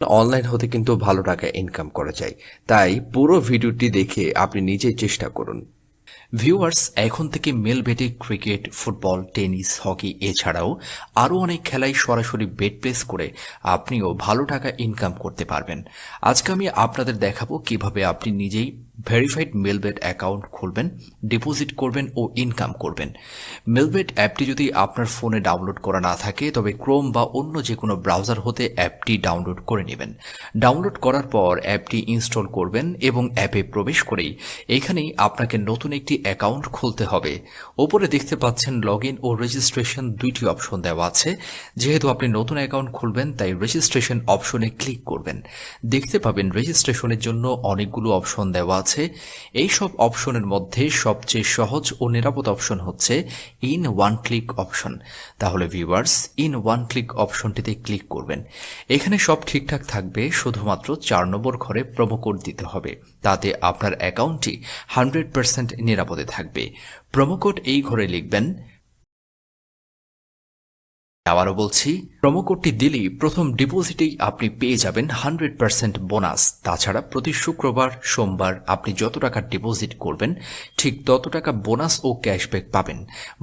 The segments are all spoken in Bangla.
অনলাইন হতে কিন্তু ভালো টাকা ইনকাম করা যায়, তাই পুরো ভিডিওটি দেখে আপনি নিজেই চেষ্টা করুন। ভিউয়ার্স, এখন থেকে মেলবেটে ক্রিকেট, ফুটবল, টেনিস, হকি এছাড়াও আরও অনেক খেলায় সরাসরি বেট প্লেস করে আপনিও ভালো টাকা ইনকাম করতে পারবেন। আজকে আমি আপনাদের দেখাবো কিভাবে আপনি নিজেই ভেরিফাইড মেলবেট অ্যাকাউন্ট খুলবেন, ডিপোজিট করবেন ও ইনকাম করবেন। মেলবেট অ্যাপটি যদি আপনার ফোনে ডাউনলোড করা না থাকে তবে ক্রোম বা অন্য যে কোনো ব্রাউজার হতে অ্যাপটি ডাউনলোড করে নেবেন। ডাউনলোড করার পর অ্যাপটি ইনস্টল করবেন এবং অ্যাপে প্রবেশ করেই এখানেই আপনাকে নতুন একটি অ্যাকাউন্ট খুলতে হবে। ওপরে দেখতে পাচ্ছেন লগইন ও রেজিস্ট্রেশন দুইটি অপশন দেওয়া আছে। যেহেতু আপনি নতুন অ্যাকাউন্ট খুলবেন তাই রেজিস্ট্রেশন অপশনে ক্লিক করবেন। দেখতে পাবেন রেজিস্ট্রেশনের জন্য অনেকগুলো অপশন দেওয়া আছে। এই সব অপশনের মধ্যে সবচেয়ে সহজ ও নিরাপদ অপশন হচ্ছে ইন ওয়ান ক্লিক অপশন। তাহলে ভিউয়ার্স, ইন ওয়ান ক্লিক অপশনটিতে ক্লিক করবেন। এখানে সব ঠিকঠাক থাকবে, শুধুমাত্র 4 নম্বর ঘরে প্রোমো কোড দিতে হবে, তাতে আপনার অ্যাকাউন্টটি 100% নিরাপদে থাকবে। প্রোমো কোড এই ঘরে লিখবেন। আবারও বলছি, প্রোমো কোডটি দিলেই প্রথম ডিপোজিটেই আপনি পেয়ে যাবেন 100% বোনাস। তাছাড়া প্রতি শুক্রবার, সোমবার আপনি যত টাকা ডিপোজিট করবেন ঠিক তত টাকা বোনাস ও ক্যাশব্যাক পাবেন।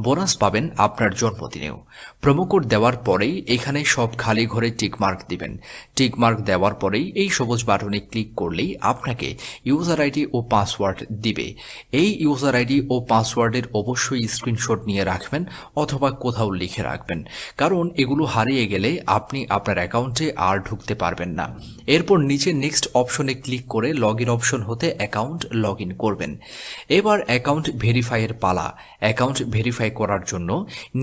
বোনাস পাবেন আপনার জন্মদিনেও। প্রোমো কোড দেওয়ার পরেই এখানে সব খালি ঘরে টিকমার্ক দিবেন। টিকমার্ক দেওয়ার পরেই এই সবুজ বাটনে ক্লিক করলেই আপনাকে ইউজার আইডি ও পাসওয়ার্ড দিবে। এই ইউজার আইডি ও পাসওয়ার্ডের অবশ্যই স্ক্রিনশট নিয়ে রাখবেন অথবা কোথাও লিখে রাখবেন, কারণ এগুলো হারিয়ে গেলে আপনি আপনার অ্যাকাউন্টে আর ঢুকতে পারবেন না। এরপর নিচে নেক্সট অপশনে ক্লিক করে লগইন অপশন হতে অ্যাকাউন্ট লগইন করবেন। এবার অ্যাকাউন্ট ভেরিফাইয়ের পালা। অ্যাকাউন্ট ভেরিফাই করার জন্য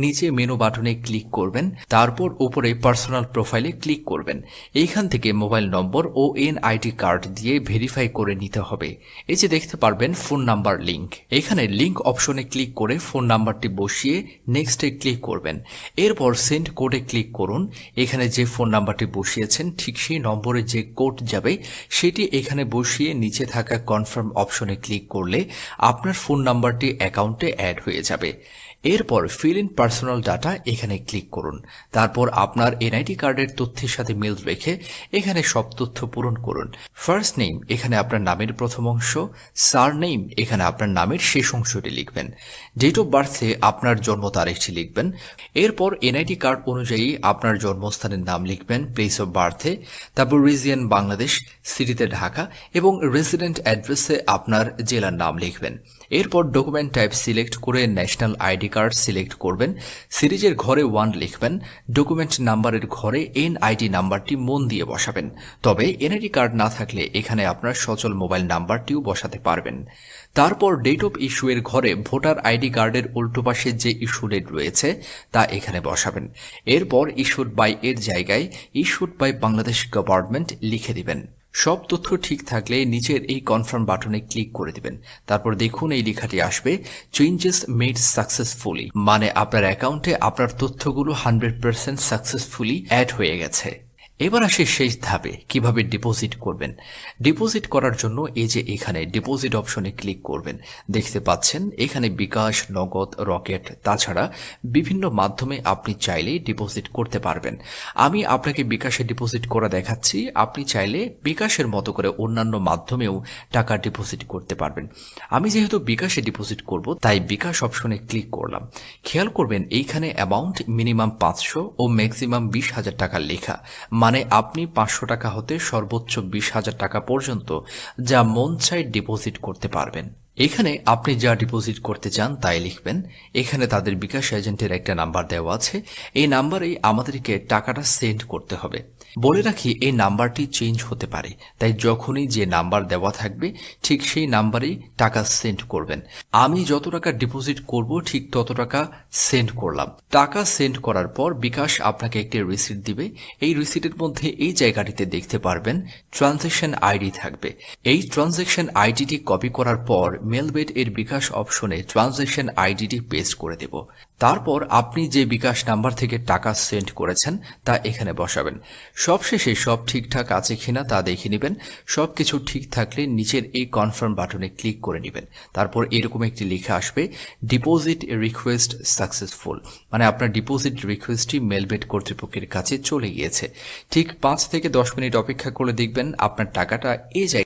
নিচে মেনু বাটনে ক্লিক করবেন, তারপর উপরে পার্সোনাল প্রোফাইলে ক্লিক করবেন। এইখান থেকে মোবাইল নম্বর ও এনআইডি কার্ড দিয়ে ভেরিফাই করে নিতে হবে। এই যে দেখতে পারবেন ফোন নাম্বার লিংক, এখানে লিংক অপশনে ক্লিক করে ফোন নাম্বারটি বসিয়ে নেক্সটে ক্লিক করবেন। এরপর সেন্ড কোডে ক্লিক করুন। এখানে যে ফোন নাম্বারটি বসিয়েছেন ঠিক সেই নম্বরে যে কোড যাবে সেটি এখানে বসিয়ে নিচে থাকা কনফার্ম অপশনে ক্লিক করলে আপনার ফোন নাম্বারটি অ্যাকাউন্টে অ্যাড হয়ে যাবে। এরপর ফিল ইন পার্সোনাল ডাটা এখানে ক্লিক করুন। তারপর আপনার এনআইডি কার্ডের তথ্যের সাথে মিল রেখে এখানে সব তথ্য পূরণ করুন। ফার্স্ট নেম এখানে আপনার নামের প্রথম অংশ, সার নেম এখানে আপনার নামের শেষ অংশটি লিখবেন, ডেট অফ বার্থে আপনার জন্ম তারিখটি লিখবেন। এরপর এনআইডি কার্ড অনুযায়ী আপনার জন্মস্থানের নাম লিখবেন, প্লেস অফ বার্থে, তারপর রিজিয়ন বাংলাদেশ, সিটিতে ঢাকা এবং রেসিডেন্ট অ্যাড্রেসে আপনার জেলার নাম লিখবেন। এরপর ডকুমেন্ট টাইপ সিলেক্ট করে ন্যাশনাল আইডি কার্ড সিলেক্ট করবেন। সিরিজের ঘরে 1 লিখবেন। ডকুমেন্ট নাম্বারের ঘরে এনআইডি নাম্বারটি মন দিয়ে বসাবেন। তবে এনআইডি কার্ড না থাকলে এখানে আপনার সচল মোবাইল নাম্বারটিও বসাতে পারবেন। তারপর ডেট অফ ইস্যু এর ঘরে ভোটার আইডি কার্ডের উল্টো পাশে যে ইস্যু ডেট রয়েছে তা এখানে বসাবেন। এরপর ইস্যুড বাই এর জায়গায় ইস্যুড বাই বাংলাদেশ গভর্নমেন্ট লিখে দিবেন। সব তথ্য ঠিক থাকলে নিচের এই কনফার্ম বাটনে ক্লিক করে দিবেন। তারপর দেখুন এই লেখাটি আসবে, চেঞ্জেস মেড সাকসেসফুলি, মানে আপনার অ্যাকাউন্টে আপনার তথ্যগুলো 100% সাকসেসফুলি অ্যাড হয়ে গেছে। এবার আসে শেষ ধাপে, কিভাবে ডিপোজিট করবেন। ডিপোজিট করার জন্য এই যে এখানে ডিপোজিট অপশনে ক্লিক করবেন। দেখতে পাচ্ছেন এখানে বিকাশ, নগদ, রকেট, তাছাড়া বিভিন্ন মাধ্যমে আপনি চাইলে ডিপোজিট করতে পারবেন। আমি আপনাকে বিকাশে ডিপোজিট করা দেখাচ্ছি, আপনি চাইলে বিকাশের মতো করে অন্যান্য মাধ্যমেও টাকা ডিপোজিট করতে পারবেন। আমি যেহেতু বিকাশে ডিপোজিট করব তাই বিকাশ অপশনে ক্লিক করলাম। খেয়াল করবেন এইখানে অ্যামাউন্ট মিনিমাম 500 ও ম্যাক্সিমাম 20,000 টাকা লেখা, মানে আপনি 500 টাকা হতে সর্বোচ্চ 20,000 টাকা পর্যন্ত যা মন চায় ডিপোজিট করতে পারবেন। এখানে আপনি যা ডিপোজিট করতে চান তাই লিখবেন। এখানে তাদের বিকাশ এজেন্টের একটা নাম্বার দেওয়া আছে, এই নাম্বারেই আমাদেরকে টাকাটা সেন্ড করতে হবে। বলে রাখি এই নাম্বারটি চেঞ্জ হতে পারে, তাই যখনই যে নাম্বার দেওয়া থাকবে ঠিক সেই নাম্বারেই টাকা সেন্ড করবেন। আমি যত টাকা ডিপোজিট করব ঠিক তত টাকা সেন্ড করলাম। টাকা সেন্ড করার পর বিকাশ আপনাকে একটি রিসিট দিবে। এই রিসিটের মধ্যে এই জায়গাটিতে দেখতে পারবেন ট্রানজ্যাকশন আইডি থাকবে। এই ট্রানজ্যাকশন আইডিটি কপি করার পর মেলবেট এর বিকাশ অপশনে ট্রানজ্যাকশন আইডিটি পেস্ট করে দেব। তারপর আপনি যে বিকাশ নাম্বার থেকে টাকা সেন্ড করেছেন তা এখানে বসাবেন। সবশেষে সব ঠিকঠাক আছে কিনা তা দেখে নেবেন। সব কিছু ঠিক থাকলে নিচের এই কনফার্ম বাটনে ক্লিক করে নেবেন। তারপর এরকম একটি লেখা আসবে, ডিপোজিট রিকোয়েস্ট সাকসেসফুল, মানে আপনার ডিপোজিট রিকোয়েস্টটি মেলবেট কর্তৃপক্ষের কাছে চলে গিয়েছে। ঠিক 5 থেকে 10 মিনিট অপেক্ষা করে দেখবেন আপনার টাকাটা এই জায়গায়